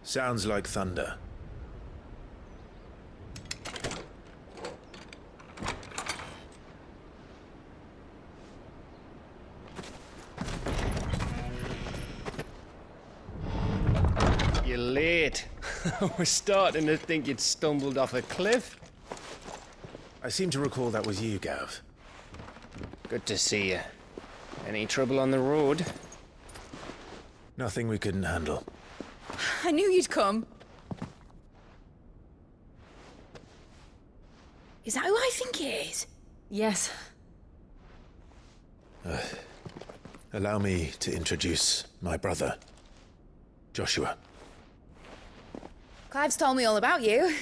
Sounds like thunder. You're late. We're starting to think you'd stumbled off a cliff. I seem to recall that was you, Gav. Good to see you. Any trouble on the road? Nothing we couldn't handle. I knew you'd come. Is that who I think it is? Yes. Allow me to introduce my brother, Joshua. Clive's told me all about you.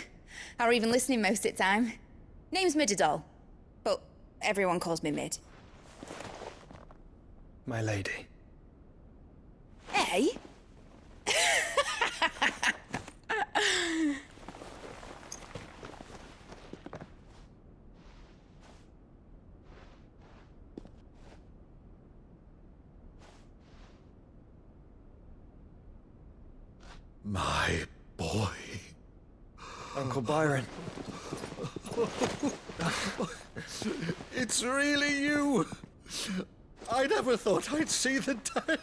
Or even listening most of the time. Name's Midadol, but everyone calls me Mid. My lady. Hey? My boy. Uncle Byron. It's really you. I never thought I'd see the day.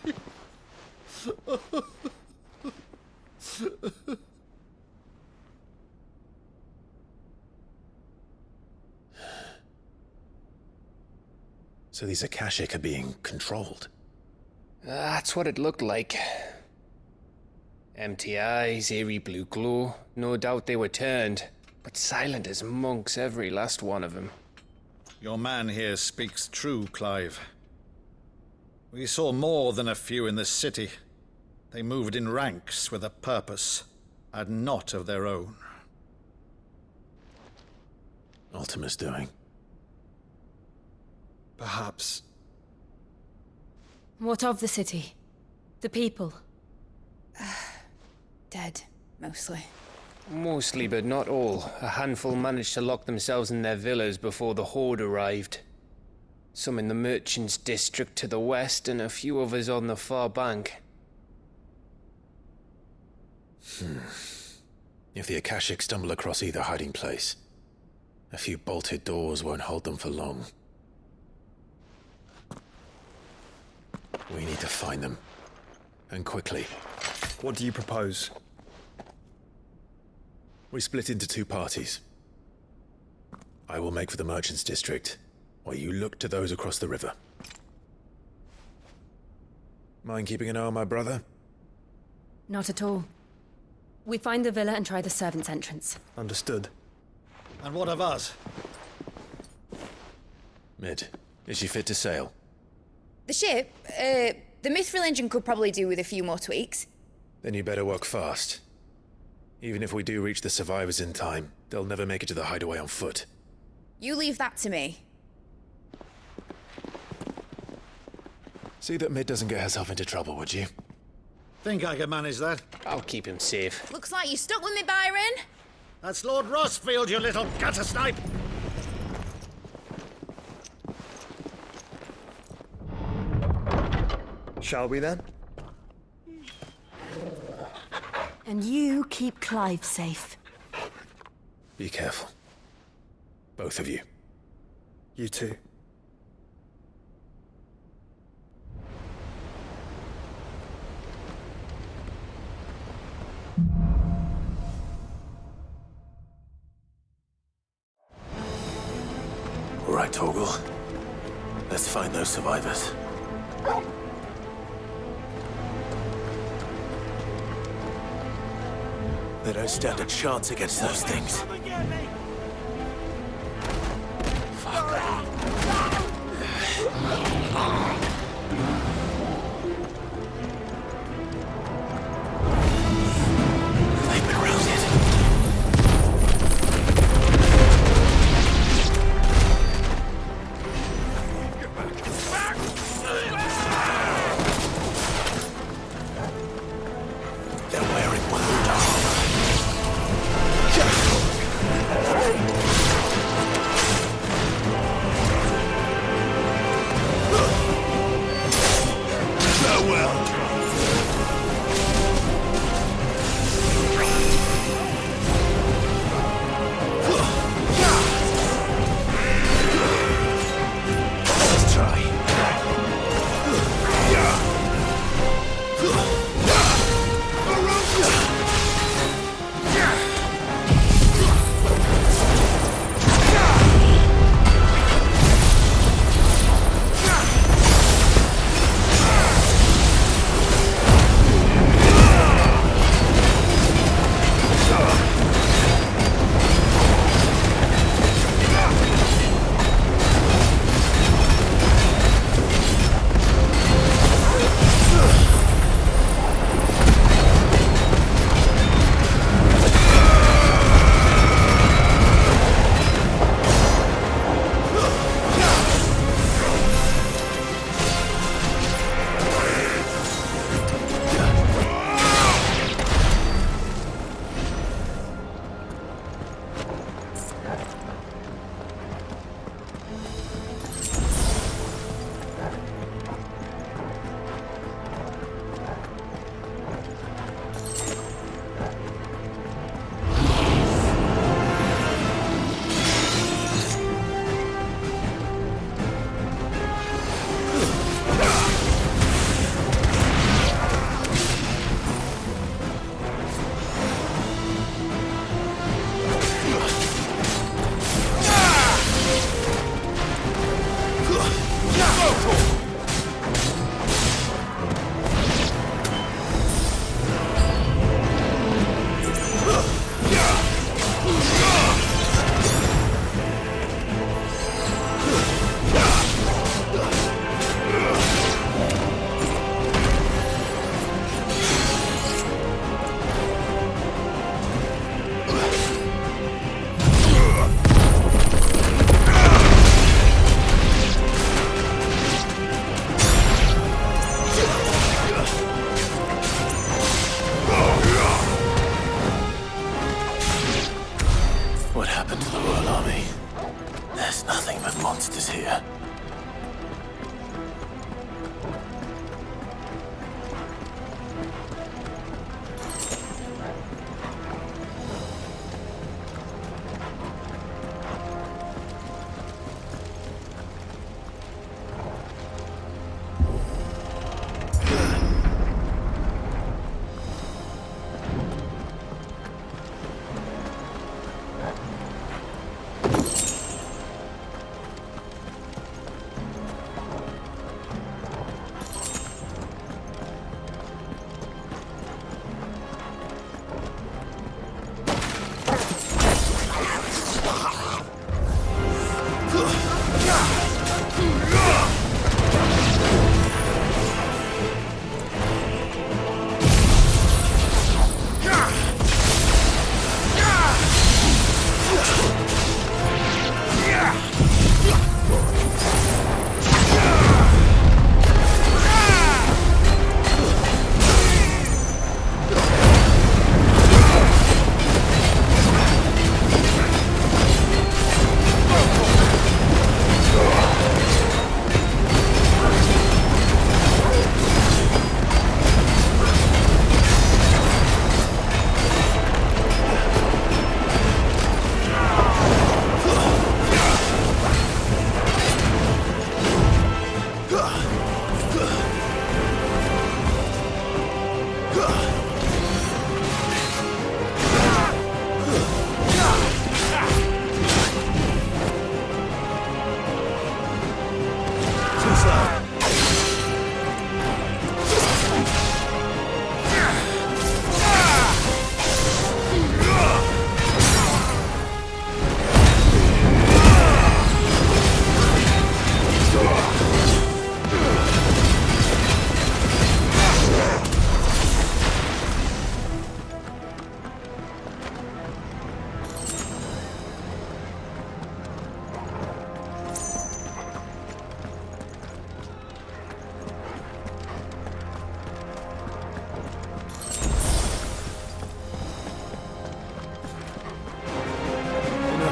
So these Akashic are being controlled. That's what it looked like. Empty eyes, eerie blue glow. No doubt they were turned, but silent as monks, every last one of them. Your man here speaks true, Clive. We saw more than a few in this city. They moved in ranks with a purpose, and not of their own. Ultima's doing. Perhaps. What of the city? The people? Dead, mostly. Mostly, but not all. A handful managed to lock themselves in their villas before the Horde arrived. Some in the Merchants' District to the west, and a few others on the far bank. If the Akashic stumble across either hiding place, a few bolted doors won't hold them for long. We need to find them. And quickly. What do you propose? We split into two parties. I will make for the Merchants' District, while you look to those across the river. Mind keeping an eye on my brother? Not at all. We find the villa and try the servants' entrance. Understood. And what of us? Mid, is she fit to sail? The ship, the Mithril engine could probably do with a few more tweaks. Then you better work fast. Even if we do reach the survivors in time, they'll never make it to the hideaway on foot. You leave that to me. See that Mid doesn't get herself into trouble, would you? Think I can manage that? I'll keep him safe. Looks like you stuck with me, Byron. That's Lord Rossfield, you little gutter snipe! Shall we then? And you keep Clive safe. Be careful. Both of you. You too. All right, Torgal. Let's find those survivors. They don't stand a chance against those things. They've been routed. They're wearing one of the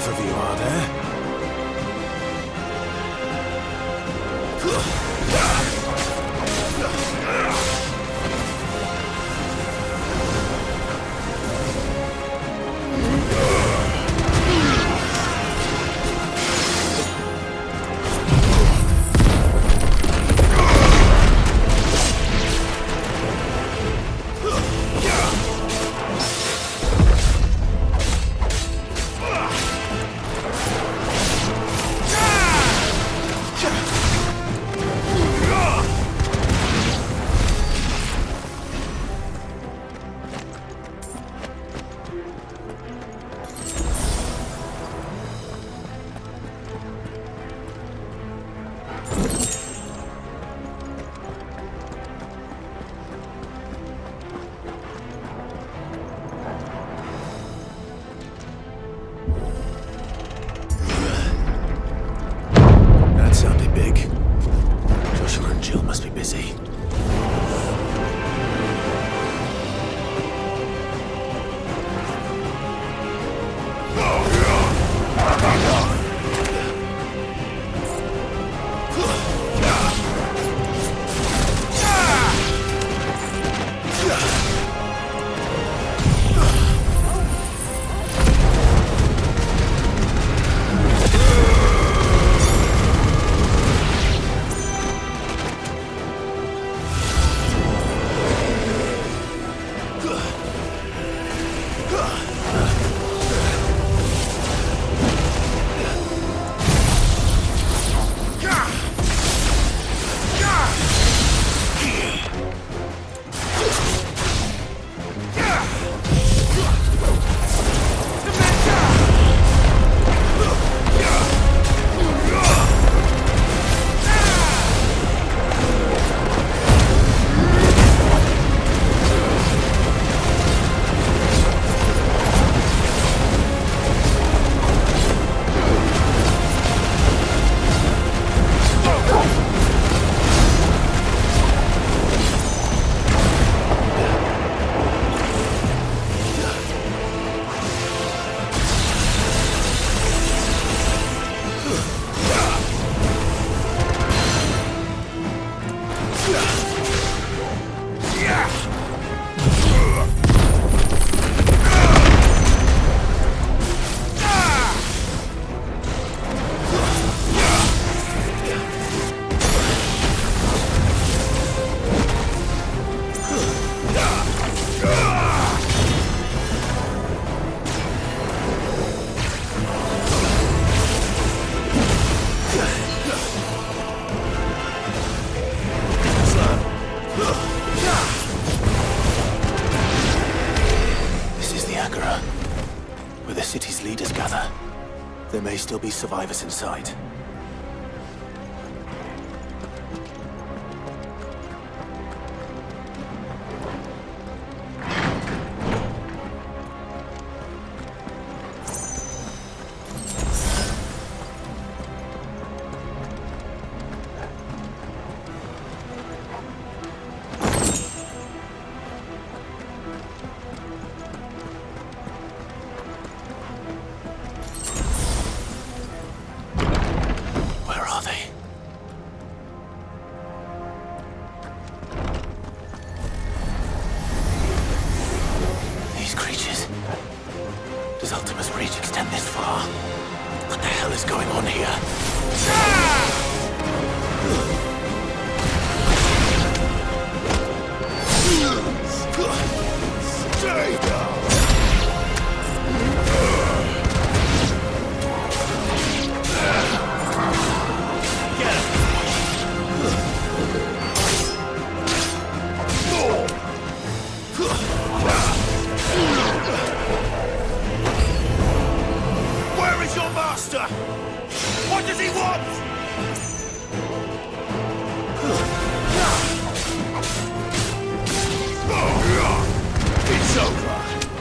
enough of you, are there? That sounded big. Joshua and Jill must be busy. Where the city's leaders gather. There may still be survivors inside. Does Ultima's reach extend this far? What the hell is going on here? Stay down! Where is your master? What does he want? It's over.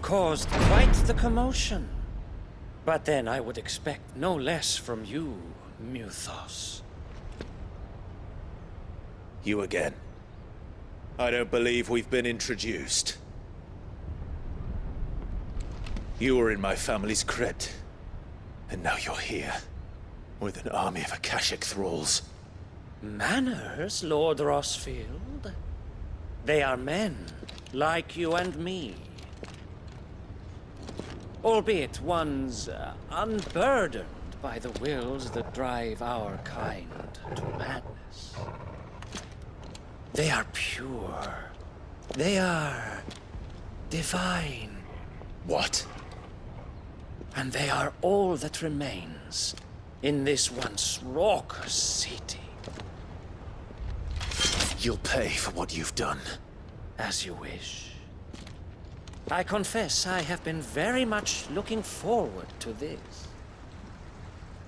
caused quite the commotion. But then I would expect no less from you, Muthos. You again. I don't believe we've been introduced. You were in my family's crypt, and now you're here, with an army of Akashic thralls. Manners, Lord Rossfield? They are men, like you and me. Albeit ones unburdened by the wills that drive our kind to madness. They are pure. They are divine. What? And they are all that remains in this once raucous city. You'll pay for what you've done. As you wish. I confess I have been very much looking forward to this.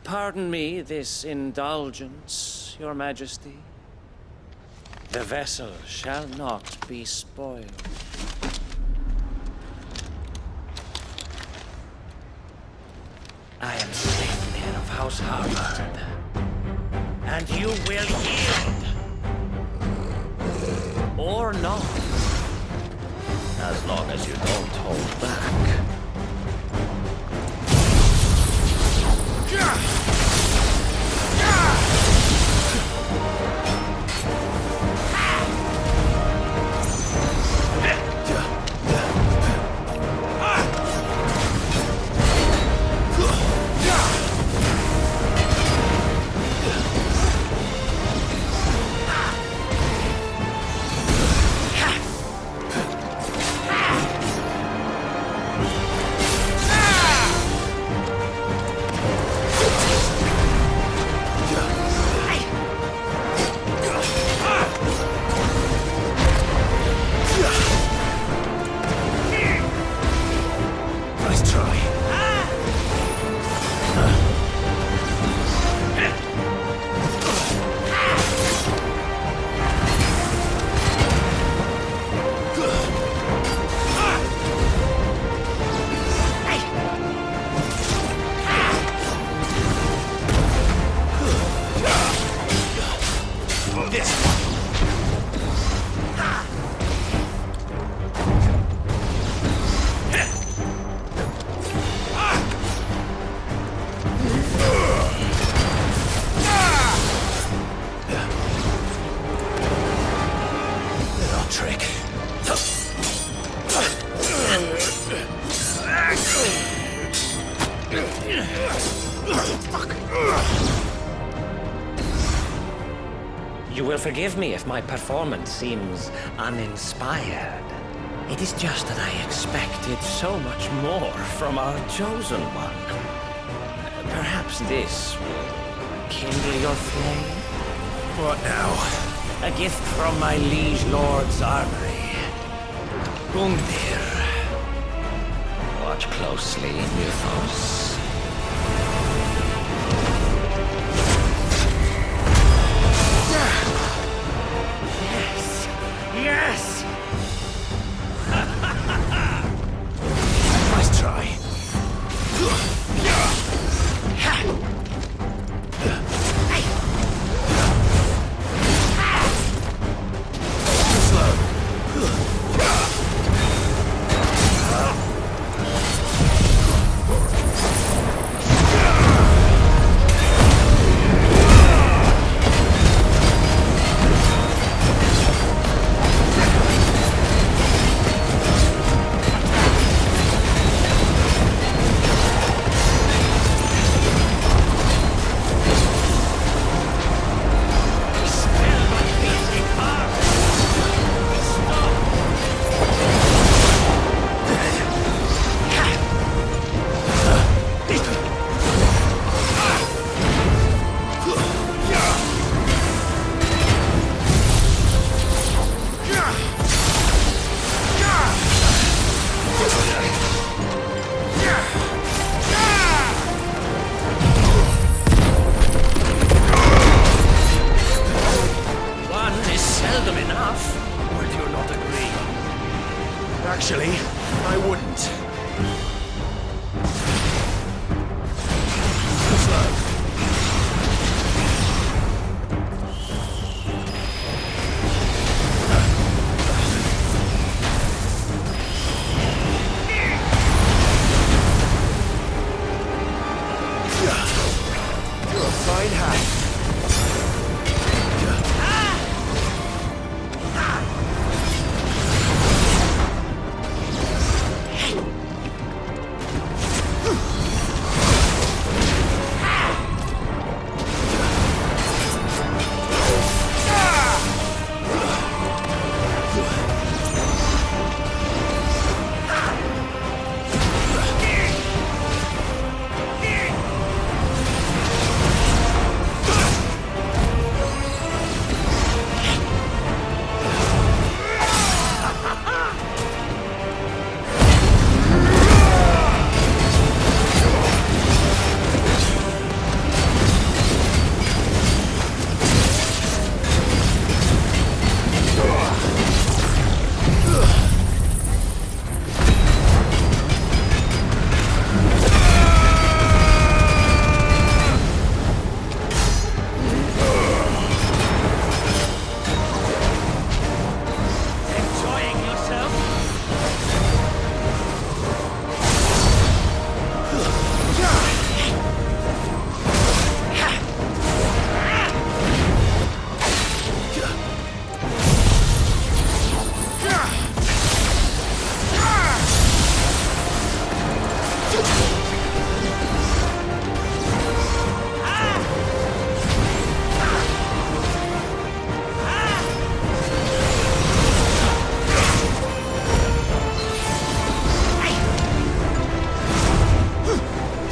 Pardon me this indulgence, Your Majesty. The vessel shall not be spoiled. I am Sleipnir of House Harvard, and you will yield. Or not. As long as you don't hold back. You will forgive me if my performance seems uninspired. It is just that I expected so much more from our chosen one. Perhaps this will kindle your flame? What now? A gift from my liege lord's armory. Gungnir. Watch closely, Muthos. Yes! Nice try. Slow. divine hand. Enjoying yourself?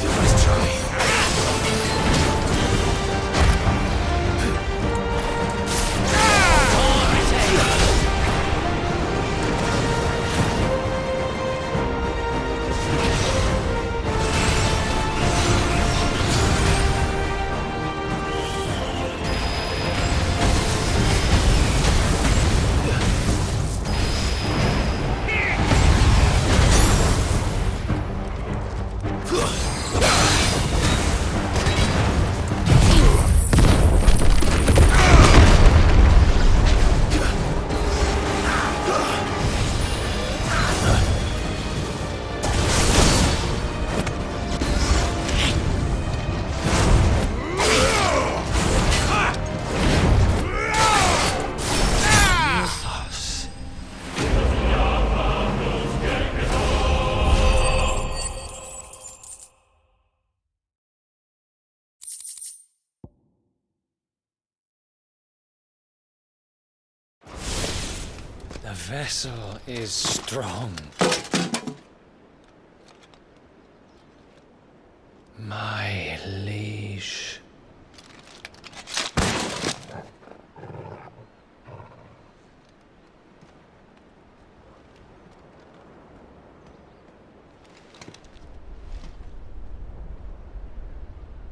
Let's try. The vessel is strong. My liege.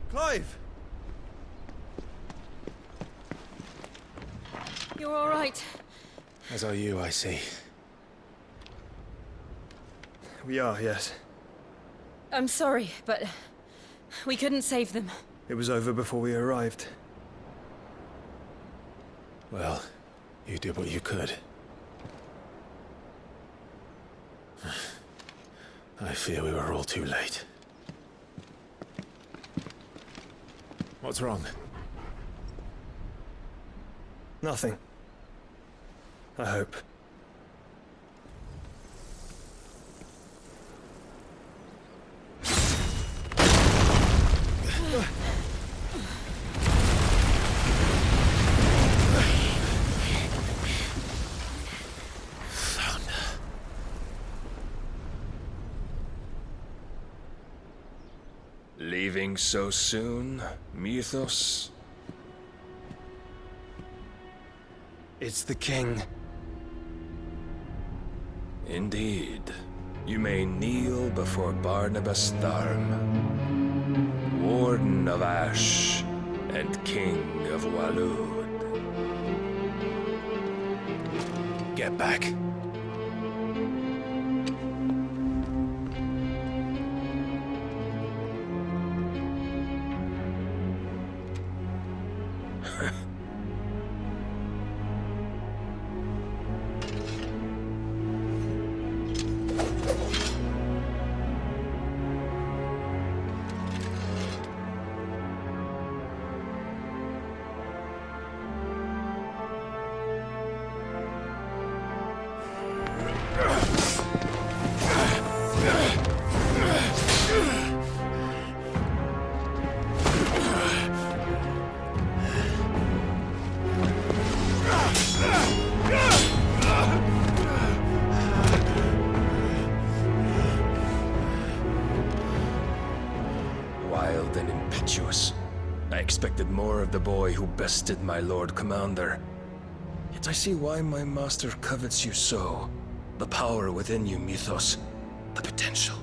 Clive! You're all right. As are you, I see. We are, yes. I'm sorry, but we couldn't save them. It was over before we arrived. Well, you did what you could. I fear we were all too late. What's wrong? Nothing. I hope. Leaving so soon, Mythos? It's the king. Indeed. You may kneel before Barnabas Tharm, Warden of Ash and King of Walud. Get back. I expected more of the boy who bested my Lord Commander. Yet I see why my master covets you so. The power within you, Mythos. The potential.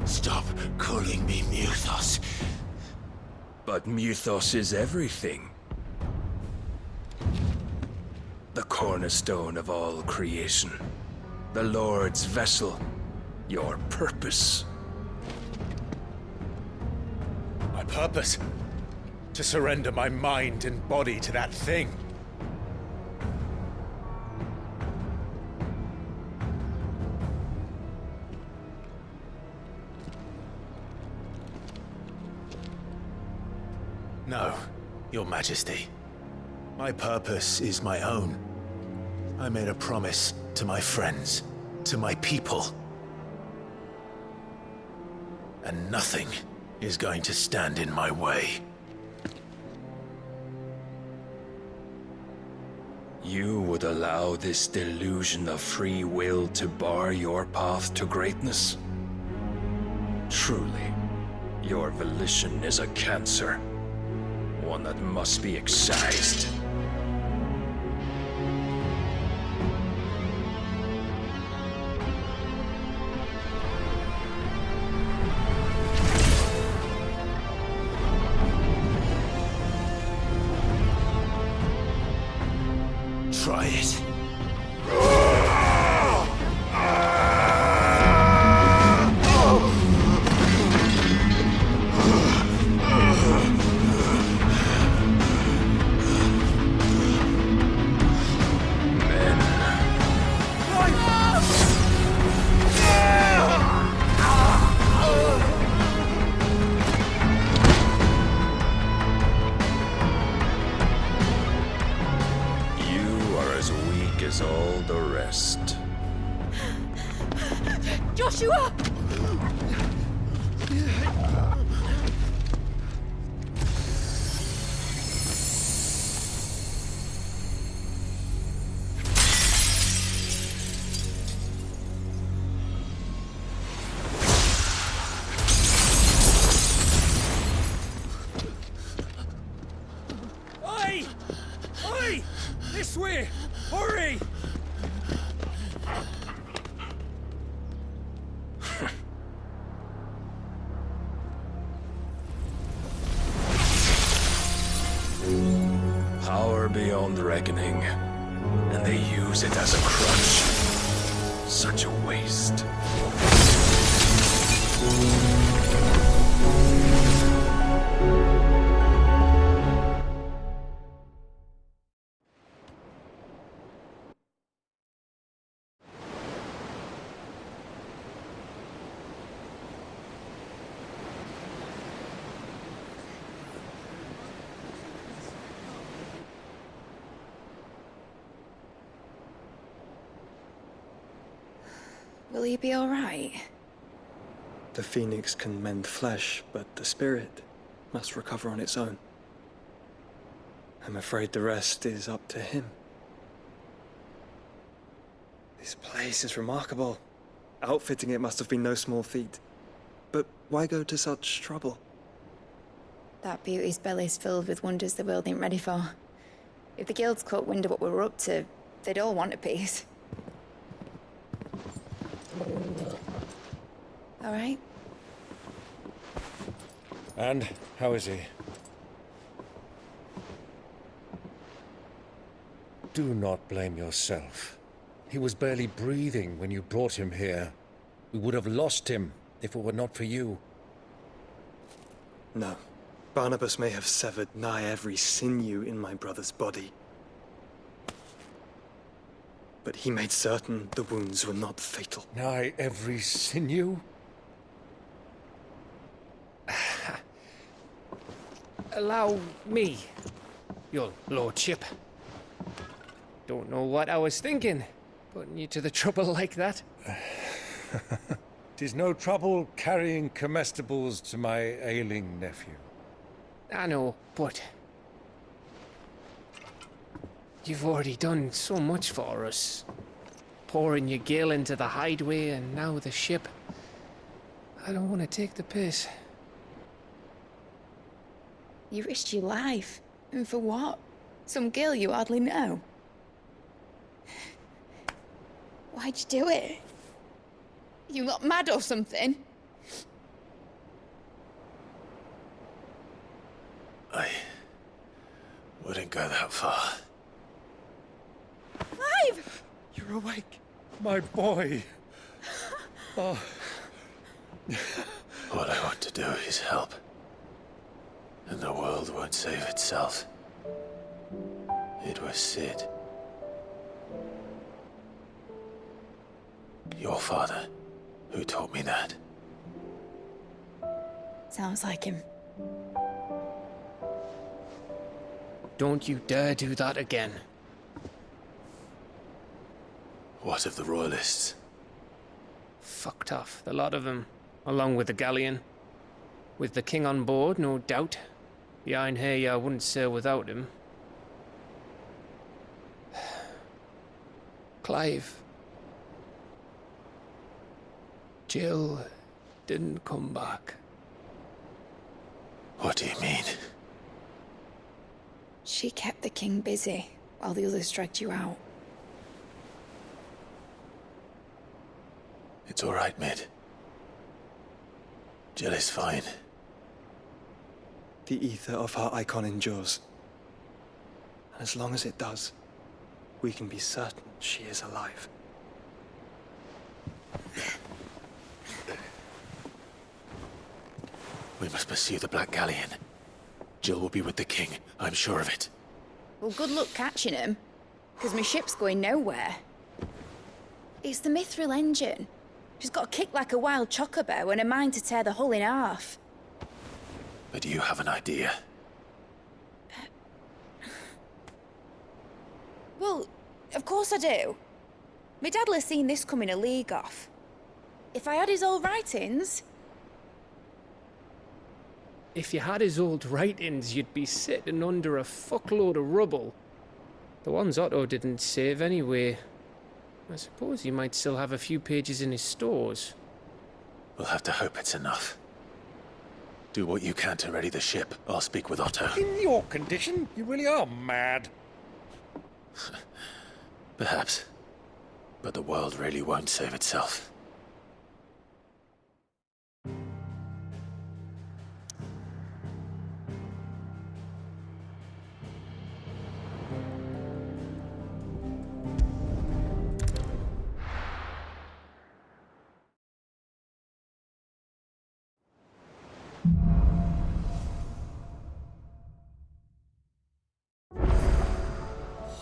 Stop calling me Mythos. But Mythos is everything. The cornerstone of all creation. The Lord's vessel. Your purpose. My purpose? To surrender my mind and body to that thing. No, Your Majesty. My purpose is my own. I made a promise to my friends, to my people. And nothing is going to stand in my way. You would allow this delusion of free will to bar your path to greatness? Truly, your volition is a cancer. One that must be excised. Try it. As all the rest. Joshua! Oi! Oi! This way! Hurry! Power beyond reckoning, and they use it as a crutch. Such a waste. Will he be all right? The phoenix can mend flesh, but the spirit must recover on its own. I'm afraid the rest is up to him. This place is remarkable. Outfitting it must have been no small feat. But why go to such trouble? That beauty's belly's filled with wonders the world ain't ready for. If the guilds caught wind of what we were up to, they'd all want a piece. All right? And how is he? Do not blame yourself. He was barely breathing when you brought him here. We would have lost him if it were not for you. No. Barnabas may have severed nigh every sinew in my brother's body. But he made certain the wounds were not fatal. Nigh every sinew? Allow me, your lordship. Don't know what I was thinking, putting you to the trouble like that. 'Tis no trouble carrying comestibles to my ailing nephew. I know, but you've already done so much for us. Pouring your gil into the hideaway and now the ship. I don't want to take the piss. You risked your life. And for what? Some girl you hardly know. Why'd you do it? You not mad or something? I wouldn't go that far. Clive! You're awake. My boy. Oh. All I want to do is help. And the world won't save itself. It was Sid. Your father, who taught me that. Sounds like him. Don't you dare do that again. What of the Royalists? Fucked off, the lot of them, along with the galleon. With the king on board, no doubt. Behind here, I wouldn't sail without him. Clive. Jill didn't come back. What do you mean? She kept the king busy while the others dragged you out. It's all right, Mid. Jill is fine. The ether of her icon endures. And as long as it does, we can be certain she is alive. We must pursue the Black Galleon. Jill will be with the king, I'm sure of it. Well, good luck catching him, because my ship's going nowhere. It's the Mithril engine. She's got a kick like a wild chocobo and a mind to tear the hull in half. But do you have an idea? Well, of course I do. My dad'll have seen this coming a league off. If I had his old writings... If you had his old writings, you'd be sitting under a fuckload of rubble. The ones Otto didn't save anyway. I suppose he might still have a few pages in his stores. We'll have to hope it's enough. Do what you can to ready the ship. I'll speak with Otto. In your condition, you really are mad. Perhaps. But the world really won't save itself.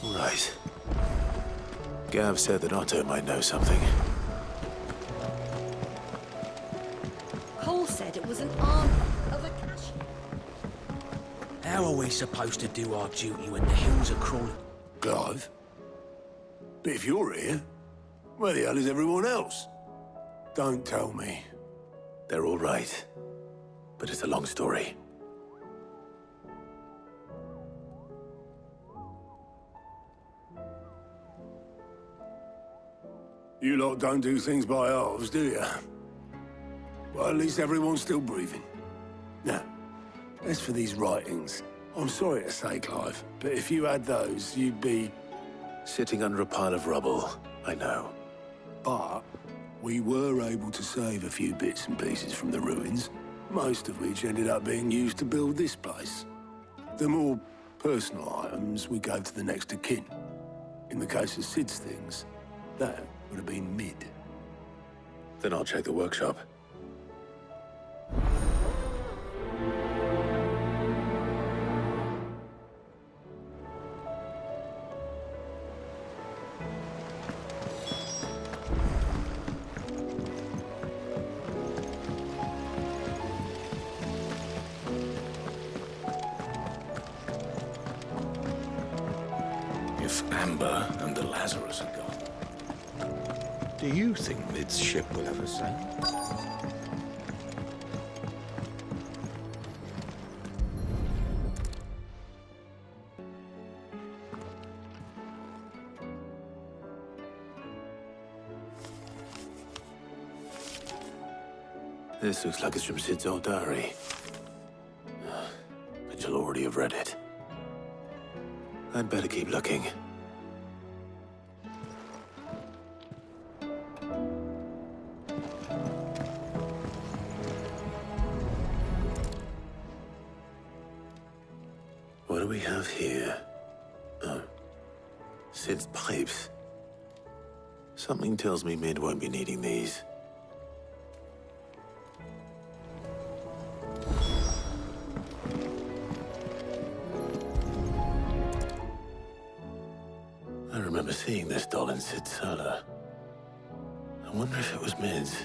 Right. Gav said that Otto might know something. Cole said it was an arm of a cash. How are we supposed to do our duty when the hills are crawling? Clive? But if you're here, where the hell is everyone else? Don't tell me. They're all right. But it's a long story. You lot don't do things by halves, do you? Well, at least everyone's still breathing. Now, as for these writings, I'm sorry to say, Clive, but if you had those, you'd be... Sitting under a pile of rubble, I know. But we were able to save a few bits and pieces from the ruins, most of which ended up being used to build this place. The more personal items we gave to the next of kin. In the case of Sid's things, that would have been Mid. Then I'll check the workshop. If Amber and the Lazarus are gone, do you think Mid's ship will ever sail? This looks like it's from Sid's old diary. But you'll already have read it. I'd better keep looking. What do we have here? Oh. Sid's pipes. Something tells me Mid won't be needing these. I remember seeing this doll in Sid's cellar. I wonder if it was Mid's.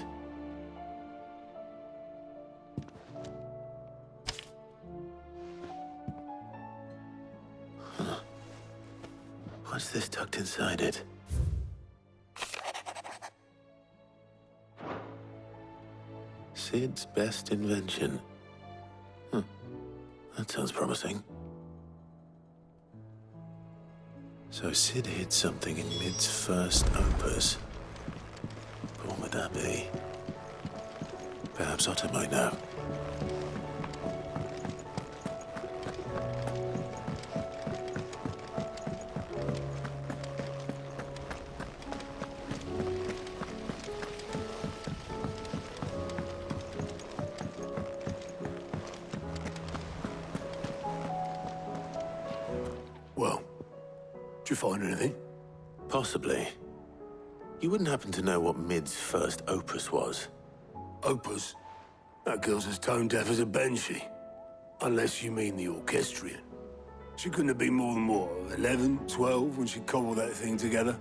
Huh. What's this tucked inside it? Sid's best invention. Huh. That sounds promising. So Sid hid something in Mid's first opus. But what would that be? Perhaps Otto might know. Well, did you find anything? Possibly. You wouldn't happen to know what Mid's first opus was? Opus? That girl's as tone deaf as a banshee. Unless you mean the orchestrion. She couldn't have been more than, what, 11, 12 when she cobbled that thing together?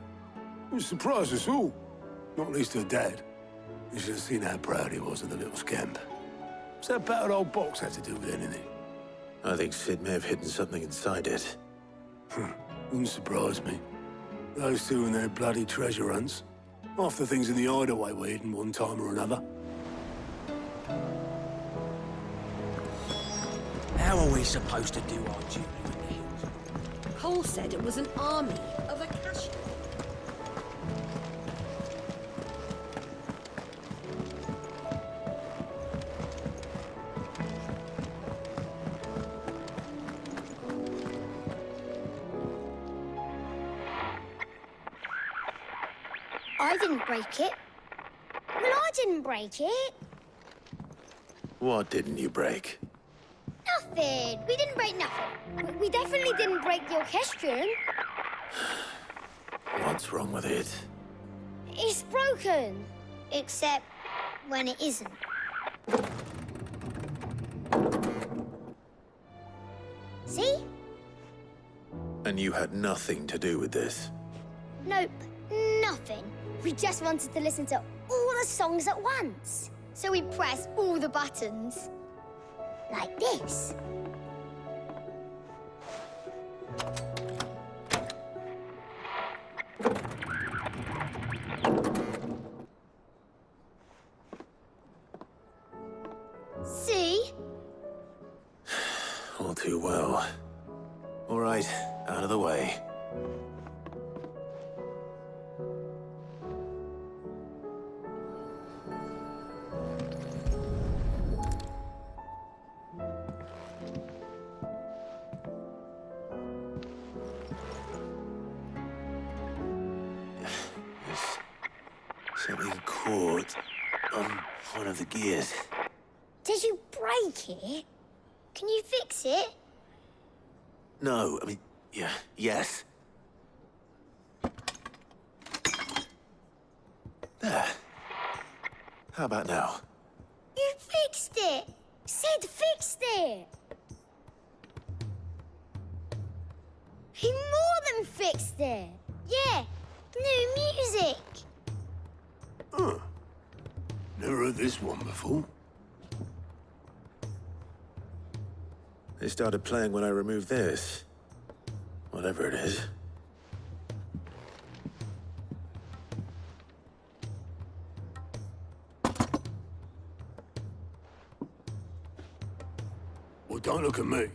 It surprised us all. Not least her dad. You should have seen how proud he was of the little scamp. What's that battered old box have to do with anything? I think Sid may have hidden something inside it. Wouldn't surprise me. Those two and their bloody treasure hunts. Half the things in the hideaway were hidden one time or another. How are we supposed to do our duty in the hills? Cole said it was an army of Acacia. I didn't break it. Well, I didn't break it. What didn't you break? Nothing. We didn't break nothing. We definitely didn't break the orchestrion. What's wrong with it? It's broken. Except when it isn't. See? And you had nothing to do with this? Nope. Nothing. We just wanted to listen to all the songs at once. So we pressed all the buttons. Like this. See? All too well. All right, out of the way. Something caught on one of the gears. Did you break it? Can you fix it? No, I mean, yeah, yes. There. How about now? You fixed it! Sid fixed it! He more than fixed it! Yeah, new music! Huh. Never heard this one before. They started playing when I removed this. Whatever it is. Well, don't look at me.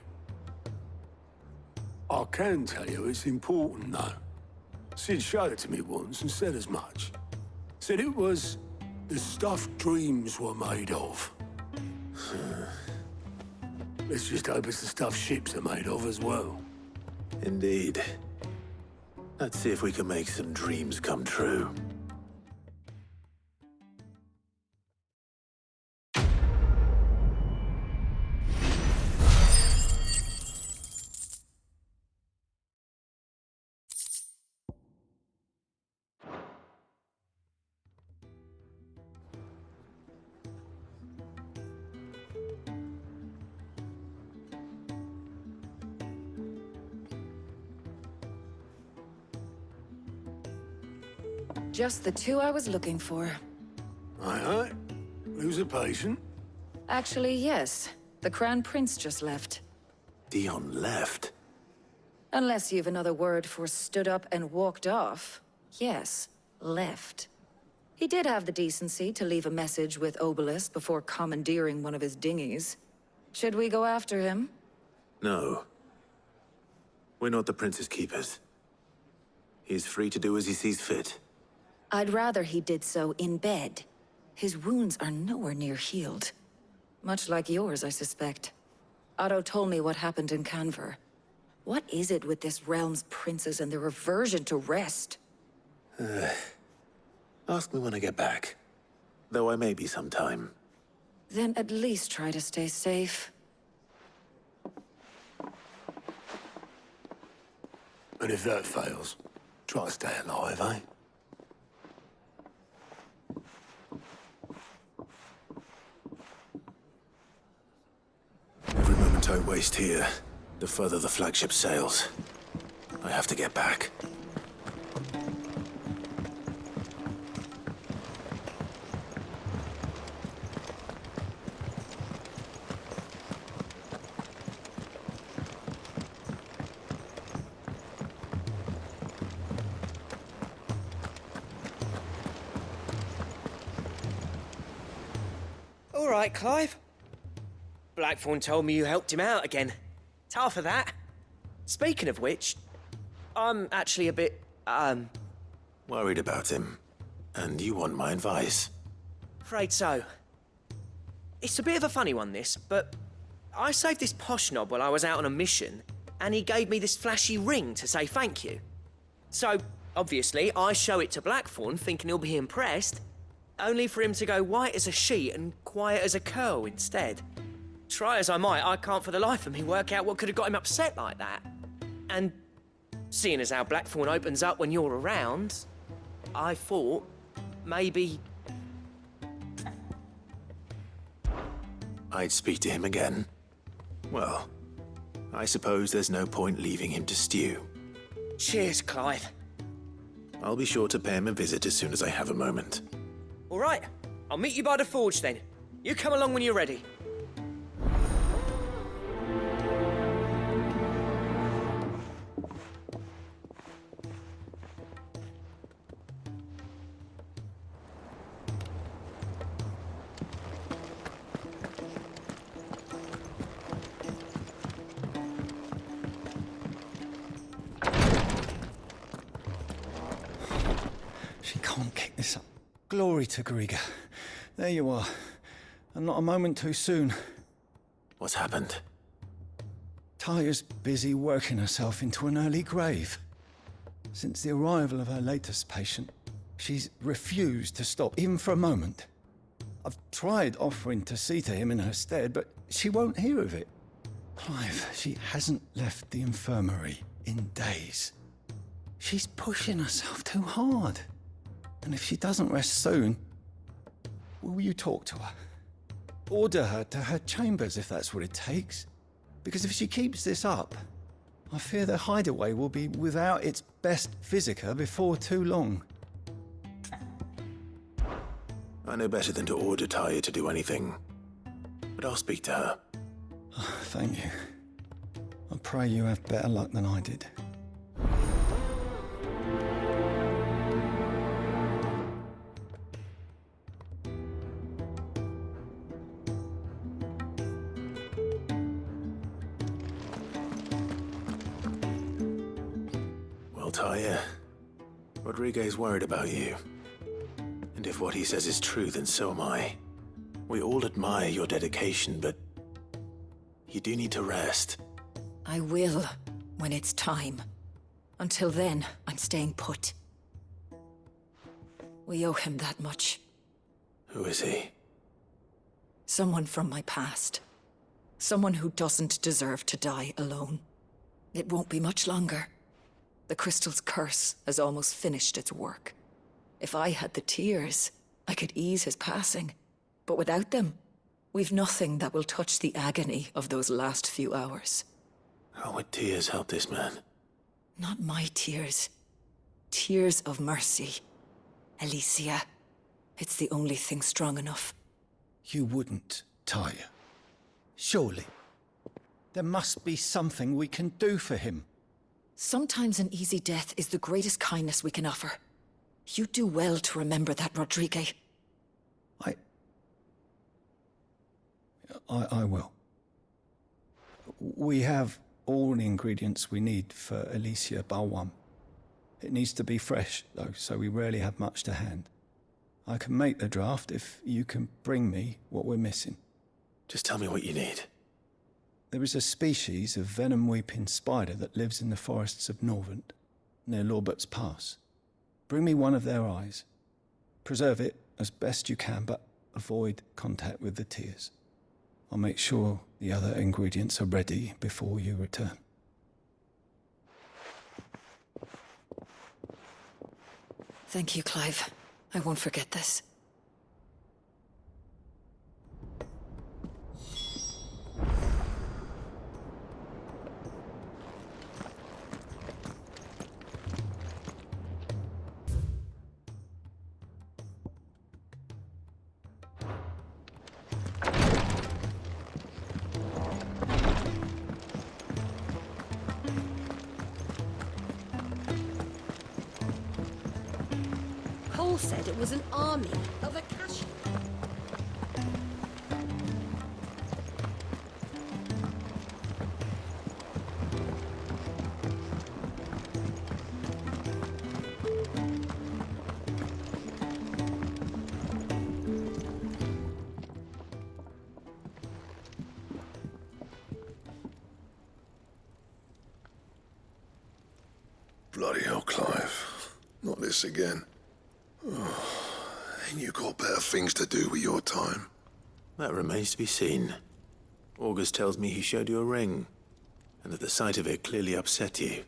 I can tell you it's important, though. Sid showed it to me once and said as much. Said it was The stuff dreams were made of. Let's just hope it's the stuff ships are made of as well. Indeed. Let's see if we can make some dreams come true. Just the two I was looking for. Aye. Lose a patient? Actually, yes. The Crown Prince just left. Dion left? Unless you've another word for stood up and walked off. Yes, left. He did have the decency to leave a message with Obelisk before commandeering one of his dinghies. Should we go after him? No. We're not the Prince's keepers. He's free to do as he sees fit. I'd rather he did so in bed. His wounds are nowhere near healed. Much like yours, I suspect. Otto told me what happened in Canver. What is it with this realm's princes and their aversion to rest? Ask me when I get back. Though I may be sometime. Then at least try to stay safe. And if that fails, try to stay alive, eh? Every moment I waste here, the further the flagship sails. I have to get back. All right, Clive. Blackthorn told me you helped him out again. Tough for that. Speaking of which, I'm actually a bit, Worried about him. And you want my advice? afraid so. It's a bit of a funny one, this, but I saved this posh knob while I was out on a mission, and he gave me this flashy ring to say thank you. So, obviously, I show it to Blackthorn, thinking he'll be impressed, only for him to go white as a sheet and quiet as a curl instead. Try as I might, I can't for the life of me work out what could have got him upset like that. And seeing as how Blackthorn opens up when you're around, I thought maybe I'd speak to him again. Well, I suppose there's no point leaving him to stew. Cheers, Clive. I'll be sure to pay him a visit as soon as I have a moment. All right, I'll meet you by the forge then. You come along when you're ready. She can't kick this up. Glory to Griga. There you are. And not a moment too soon. What's happened? Taya's busy working herself into an early grave. Since the arrival of her latest patient, she's refused to stop, even for a moment. I've tried offering to see to him in her stead, but she won't hear of it. Clive, she hasn't left the infirmary in days. She's pushing herself too hard. And if she doesn't rest soon, will you talk to her? Order her to her chambers if that's what it takes. Because if she keeps this up, I fear the hideaway will be without its best physica before too long. I know better than to order Taya to do anything. But I'll speak to her. Thank you. I pray you have better luck than I did. Well, Taya, Rodriguez worried about you. And if what he says is true, then so am I. We all admire your dedication, but you do need to rest. I will, when it's time. Until then, I'm staying put. We owe him that much. Who is he? Someone from my past. Someone who doesn't deserve to die alone. It won't be much longer. The crystal's curse has almost finished its work. If I had the tears, I could ease his passing. But without them, we've nothing that will touch the agony of those last few hours. How would tears help this man? Not my tears. Tears of mercy. Alicia. It's the only thing strong enough. You wouldn't, Tyre. Surely. There must be something we can do for him. Sometimes an easy death is the greatest kindness we can offer. You do well to remember that, Rodrigue. I will. We have all the ingredients we need for Alicia Balwam. It needs to be fresh, though, so we rarely have much to hand. I can make the draft if you can bring me what we're missing. Just tell me what you need. There is a species of venom-weeping spider that lives in the forests of Norvent, near Lorbert's Pass. Bring me one of their eyes. Preserve it as best you can, but avoid contact with the tears. I'll make sure the other ingredients are ready before you return. Thank you, Clive. I won't forget this. Cole said it was an army of Akashi. Bloody hell, Clive. Not this again. Ain't you got better things to do with your time? That remains to be seen. August tells me he showed you a ring, and that the sight of it clearly upset you.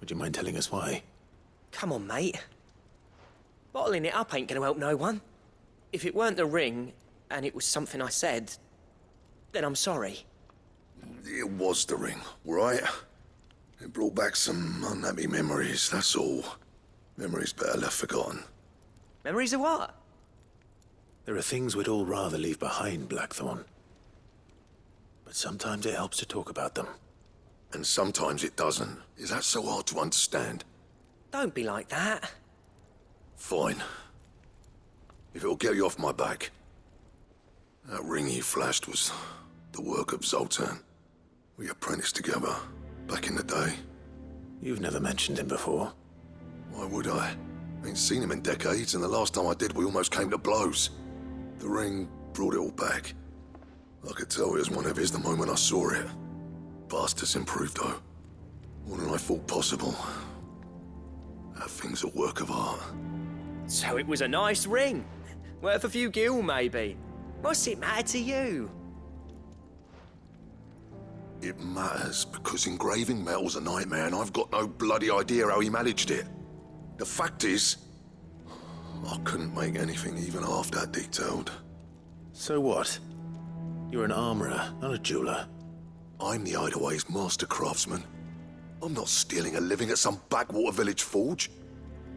Would you mind telling us why? Come on, mate. Bottling it up ain't gonna help no one. If it weren't the ring, and it was something I said, then I'm sorry. It was the ring, right? It brought back some unhappy memories, that's all. Memories better left forgotten. Memories of what? There are things we'd all rather leave behind, Blackthorn. But sometimes it helps to talk about them. And sometimes it doesn't. Is that so hard to understand? Don't be like that. Fine. If it'll get you off my back. That ring you flashed was the work of Zoltan. We apprenticed together, back in the day. You've never mentioned him before. Why would I? Ain't seen him in decades, and the last time I did, we almost came to blows. The ring brought it all back. I could tell it was one of his the moment I saw it. Bastard's improved, though. More than I thought possible. That thing's a work of art. So it was a nice ring. Worth a few gil, maybe. What's it matter to you? It matters because engraving metal's a nightmare, and I've got no bloody idea how he managed it. The fact is, I couldn't make anything even half that detailed. So what? You're an armorer, not a jeweler. I'm the Hideaway's master craftsman. I'm not stealing a living at some backwater village forge.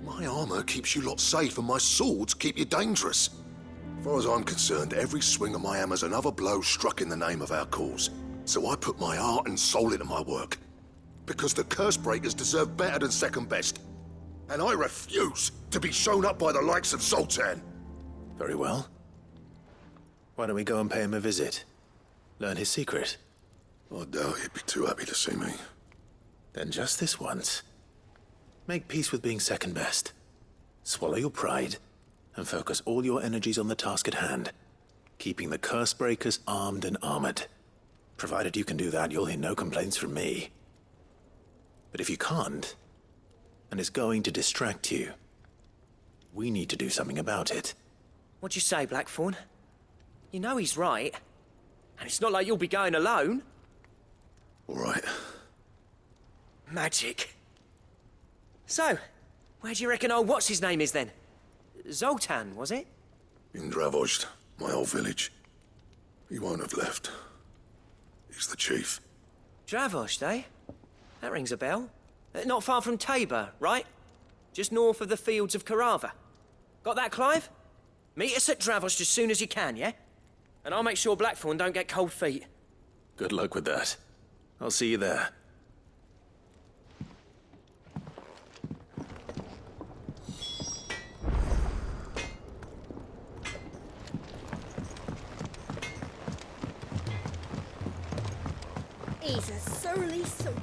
My armor keeps you lot safe, and my swords keep you dangerous. As far as I'm concerned, every swing of my hammer's another blow struck in the name of our cause. So I put my heart and soul into my work. Because the curse breakers deserve better than second best. And I refuse to be shown up by the likes of Zoltan. Very well. Why don't we go and pay him a visit? Learn his secret. I doubt he'd be too happy to see me. Then just this once. Make peace with being second best. Swallow your pride, and focus all your energies on the task at hand, keeping the curse breakers armed and armored. Provided you can do that, you'll hear no complaints from me. But if you can't, and it's going to distract you, we need to do something about it. What'd you say, Blackthorn? You know he's right. And it's not like you'll be going alone. All right. Magic. So, where do you reckon old what's-his-name is then? Zoltan, was it? In Dravozd, my old village. He won't have left. He's the chief. Dravozd, eh? That rings a bell. Not far from Tabor, right? Just north of the fields of Carava. Got that, Clive? Meet us at Dravozd as soon as you can, yeah? And I'll make sure Blackthorn don't get cold feet. Good luck with that. I'll see you there. He's a surly soaker.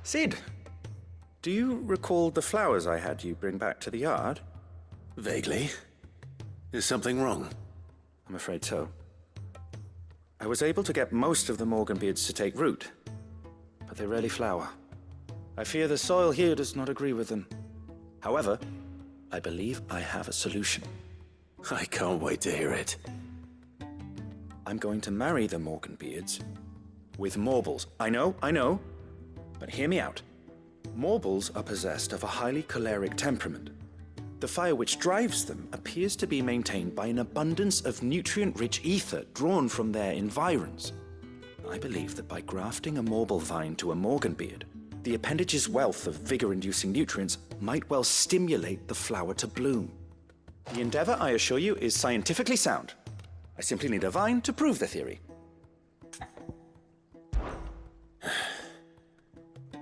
Sid, do you recall the flowers I had you bring back to the yard? Vaguely. Is something wrong? I'm afraid so. I was able to get most of the Morganbeards to take root, but they rarely flower. I fear the soil here does not agree with them. However, I believe I have a solution. I can't wait to hear it. I'm going to marry the Morganbeards with Morbles. I know, but hear me out. Morbles are possessed of a highly choleric temperament. The fire which drives them appears to be maintained by an abundance of nutrient-rich ether drawn from their environs. I believe that by grafting a Morble vine to a Morganbeard, the appendage's wealth of vigor-inducing nutrients might well stimulate the flower to bloom. The endeavor, I assure you, is scientifically sound. I simply need a vine to prove the theory.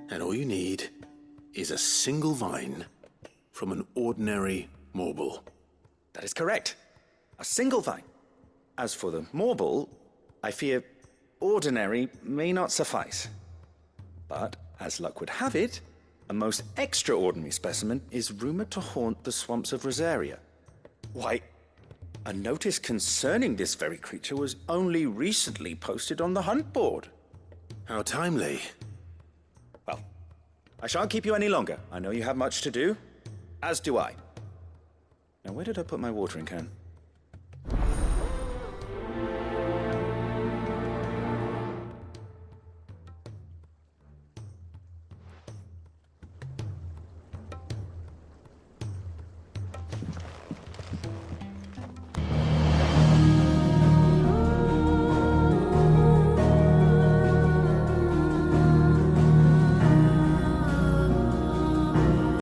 And all you need is a single vine from an ordinary Morble. That is correct. A single vine. As for the Morble, I fear ordinary may not suffice. But, as luck would have it, a most extraordinary specimen is rumored to haunt the swamps of Rosaria. Why, a notice concerning this very creature was only recently posted on the hunt board. How timely. Well, I shan't keep you any longer. I know you have much to do, as do I. Now, where did I put my watering can?